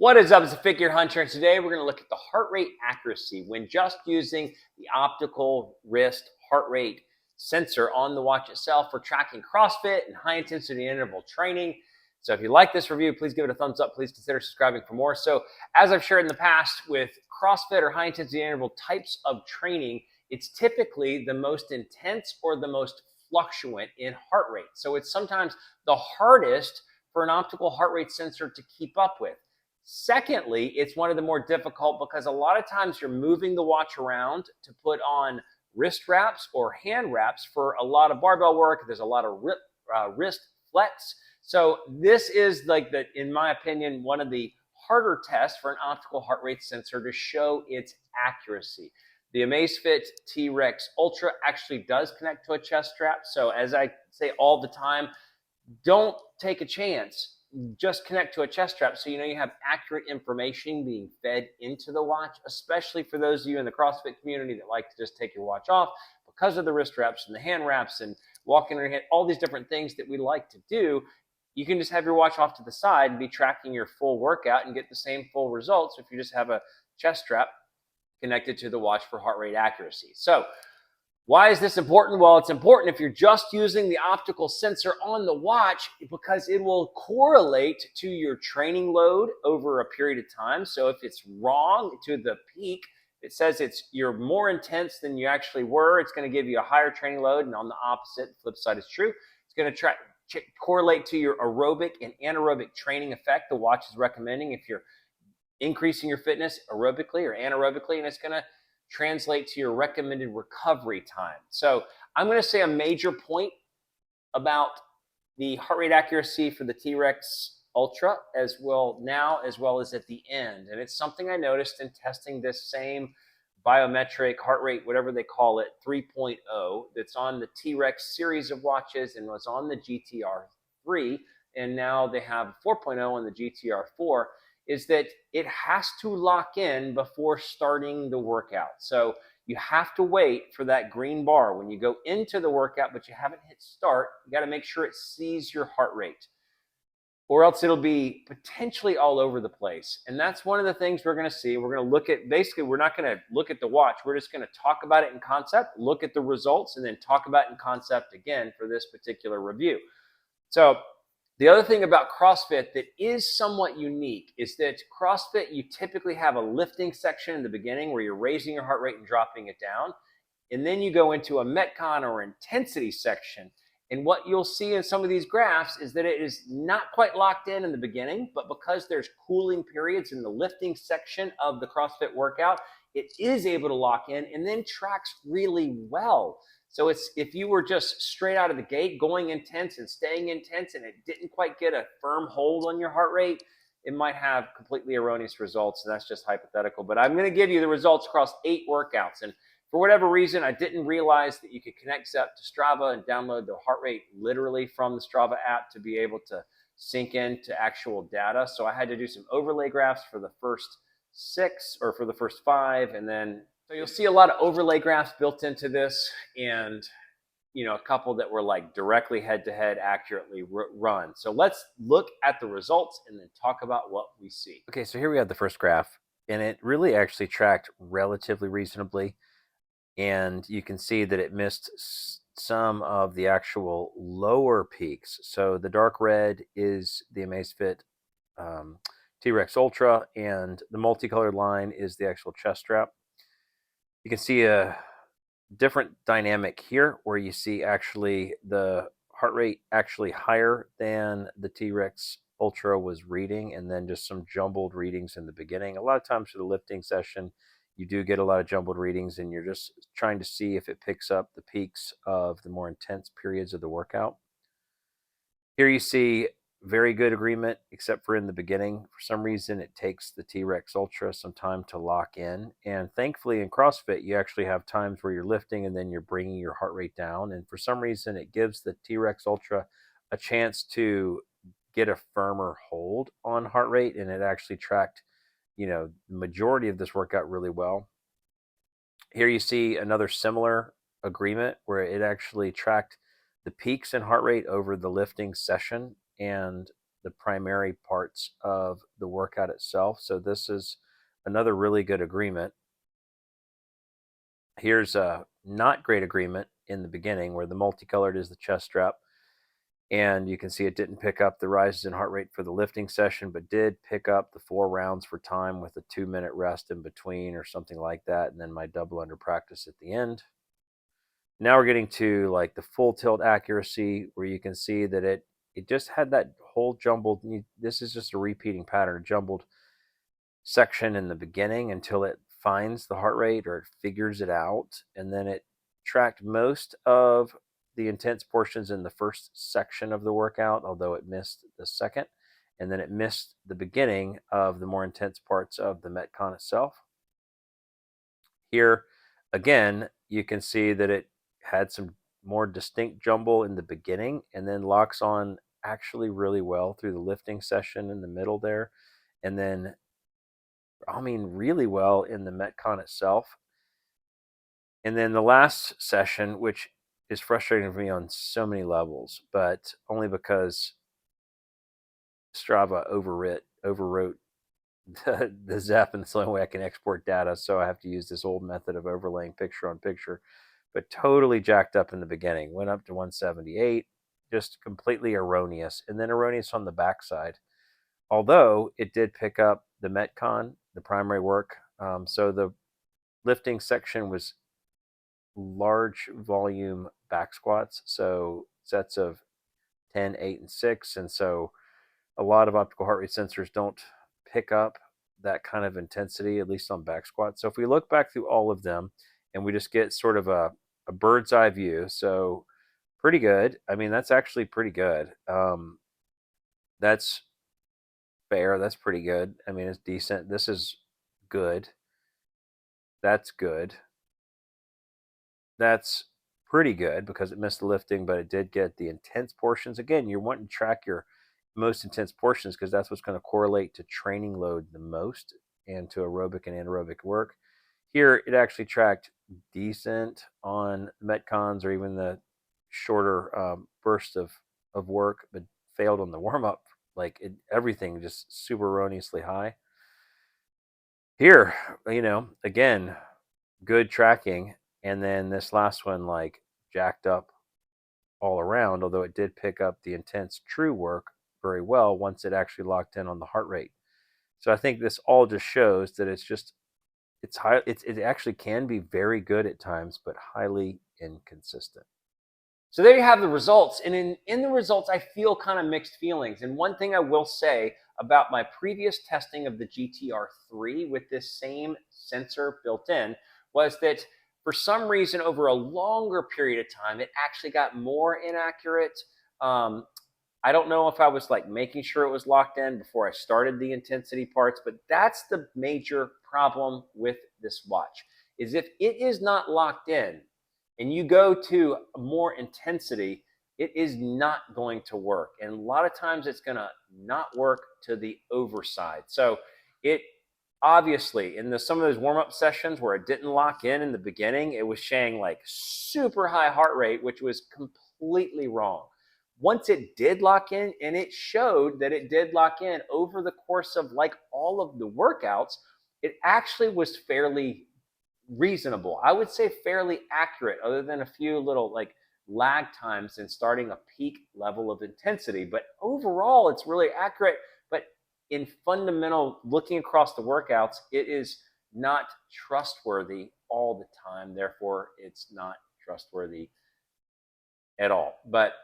What is up? It's a Figure Hunter, and today we're going to look at the heart rate accuracy when just using the optical wrist heart rate sensor on the watch itself for tracking CrossFit and high intensity interval training. So if you like this review, please give it a thumbs up. Please consider subscribing for more. So as I've shared in the past with CrossFit or high intensity interval types of training, it's typically the most intense or the most fluctuant in heart rate. So it's sometimes the hardest for an optical heart rate sensor to keep up with. Secondly, it's one of the more difficult because a lot of times you're moving the watch around to put on wrist wraps or hand wraps for a lot of barbell work. There's a lot of wrist flex. So this is in my opinion, one of the harder tests for an optical heart rate sensor to show its accuracy. The Amazfit T-Rex Ultra actually does connect to a chest strap. So as I say all the time, don't take a chance. Just connect to a chest strap so you know you have accurate information being fed into the watch, especially for those of you in the CrossFit community that like to just take your watch off because of the wrist wraps and the hand wraps and walking on your head, all these different things that we like to do. You can just have your watch off to the side and be tracking your full workout and get the same full results if you just have a chest strap connected to the watch for heart rate accuracy. So why is this important? Well, it's important if you're just using the optical sensor on the watch because it will correlate to your training load over a period of time. So if it's wrong to the peak, it says you're more intense than you actually were, it's going to give you a higher training load. And on the opposite, flip side is true. It's going to correlate to your aerobic and anaerobic training effect the watch is recommending if you're increasing your fitness aerobically or anaerobically, and it's going to translate to your recommended recovery time. So I'm going to say a major point about the heart rate accuracy for the T-Rex Ultra as well as at the end. And it's something I noticed in testing this same biometric heart rate, whatever they call it, 3.0, that's on the T-Rex series of watches and was on the GTR 3. And now they have 4.0 on the GTR 4. Is that it has to lock in before starting the workout. So you have to wait for that green bar when you go into the workout, but you haven't hit start. You got to make sure it sees your heart rate, or else it'll be potentially all over the place. And that's one of the things we're going to see. We're going to look at, basically, we're not going to look at the watch. We're just going to talk about it in concept, look at the results, and then talk about it in concept again for this particular review. So the other thing about CrossFit that is somewhat unique is that CrossFit, you typically have a lifting section in the beginning where you're raising your heart rate and dropping it down. And then you go into a Metcon or intensity section. And what you'll see in some of these graphs is that it is not quite locked in the beginning, but because there's cooling periods in the lifting section of the CrossFit workout, it is able to lock in and then tracks really well. So it's, if you were just straight out of the gate going intense and staying intense and it didn't quite get a firm hold on your heart rate, it might have completely erroneous results. And that's just hypothetical. But I'm going to give you the results across 8 workouts. And for whatever reason, I didn't realize that you could connect up to Strava and download the heart rate literally from the Strava app to be able to sync into actual data. So I had to do some overlay graphs for the first 6 or for the first 5, and then so you'll see a lot of overlay graphs built into this, and a couple that were like directly head-to-head accurately run. So let's look at the results and then talk about what we see. Okay, so here we have the first graph, and it really actually tracked relatively reasonably, and you can see that it missed some of the actual lower peaks. So the dark red is the Amazfit T-Rex Ultra, and the multicolored line is the actual chest strap. You can see a different dynamic here where you see actually the heart rate actually higher than the T-Rex Ultra was reading, and then just some jumbled readings in the beginning. A lot of times for the lifting session, you do get a lot of jumbled readings, and you're just trying to see if it picks up the peaks of the more intense periods of the workout. Here you see very good agreement, except for in the beginning. For some reason, it takes the T-Rex Ultra some time to lock in. And thankfully in CrossFit, you actually have times where you're lifting and then you're bringing your heart rate down. And for some reason, it gives the T-Rex Ultra a chance to get a firmer hold on heart rate. And it actually tracked, the majority of this workout really well. Here you see another similar agreement where it actually tracked the peaks in heart rate over the lifting session, and the primary parts of the workout itself. So this is another really good agreement. Here's a not great agreement in the beginning where the multicolored is the chest strap. And you can see it didn't pick up the rises in heart rate for the lifting session, but did pick up the 4 rounds for time with a 2-minute rest in between or something like that. And then my double under practice at the end. Now we're getting to like the full tilt accuracy where you can see that it just had that whole jumbled, this is just a repeating pattern, jumbled section in the beginning until it finds the heart rate or it figures it out. And then it tracked most of the intense portions in the first section of the workout, although it missed the second. And then it missed the beginning of the more intense parts of the Metcon itself. Here, again, you can see that it had some more distinct jumble in the beginning and then locks on actually really well through the lifting session in the middle there. And then, I mean, really well in the Metcon itself. And then the last session, which is frustrating for me on so many levels, but only because Strava overwrote the Zep, and it's the only way I can export data. So I have to use this old method of overlaying picture on picture, but totally jacked up in the beginning. Went up to 178, just completely erroneous, and then erroneous on the backside. Although it did pick up the Metcon, the primary work. So the lifting section was large volume back squats, so sets of 10, 8, and 6. And so a lot of optical heart rate sensors don't pick up that kind of intensity, at least on back squats. So if we look back through all of them and we just get sort of a bird's eye view, so pretty good. I mean, that's actually pretty good. That's fair. That's pretty good. I mean, it's decent. This is good. That's good. That's pretty good because it missed the lifting, but it did get the intense portions. Again, you're wanting to track your most intense portions because that's what's going to correlate to training load the most and to aerobic and anaerobic work. Here, it actually tracked decent on Metcons or even the shorter bursts of work, but failed on the warm up. Like everything just super erroneously high. Here, again, good tracking. And then this last one, like jacked up all around, although it did pick up the intense true work very well once it actually locked in on the heart rate. So I think this all just shows that it's high. It actually can be very good at times, but highly inconsistent. So there you have the results. And in the results, I feel kind of mixed feelings. And one thing I will say about my previous testing of the GTR3 with this same sensor built in was that for some reason, over a longer period of time, it actually got more inaccurate. I don't know if I was like making sure it was locked in before I started the intensity parts, but that's the major problem with this watch, is if it is not locked in and you go to more intensity, it is not going to work. And a lot of times it's going to not work to the overside. So it obviously in some of those warm-up sessions where it didn't lock in the beginning, it was showing like super high heart rate, which was completely wrong. Once it did lock in, and it showed that it did lock in over the course of like all of the workouts, it actually was fairly reasonable. I would say fairly accurate, other than a few little like lag times in starting a peak level of intensity. But overall, it's really accurate. But in fundamental, looking across the workouts, it is not trustworthy all the time. Therefore, it's not trustworthy at all. But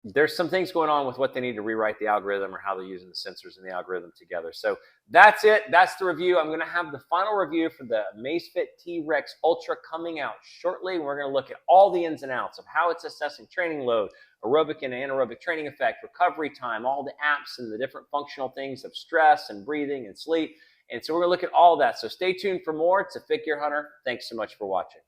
there's some things going on with what they need to rewrite the algorithm or how they're using the sensors and the algorithm together. So that's it. That's the review. I'm going to have the final review for the Amazfit T-Rex Ultra coming out shortly. We're going to look at all the ins and outs of how it's assessing training load, aerobic and anaerobic training effect, recovery time, all the apps and the different functional things of stress and breathing and sleep. And so we're going to look at all of that. So stay tuned for more. It's a Fit Gear Hunter. Thanks so much for watching.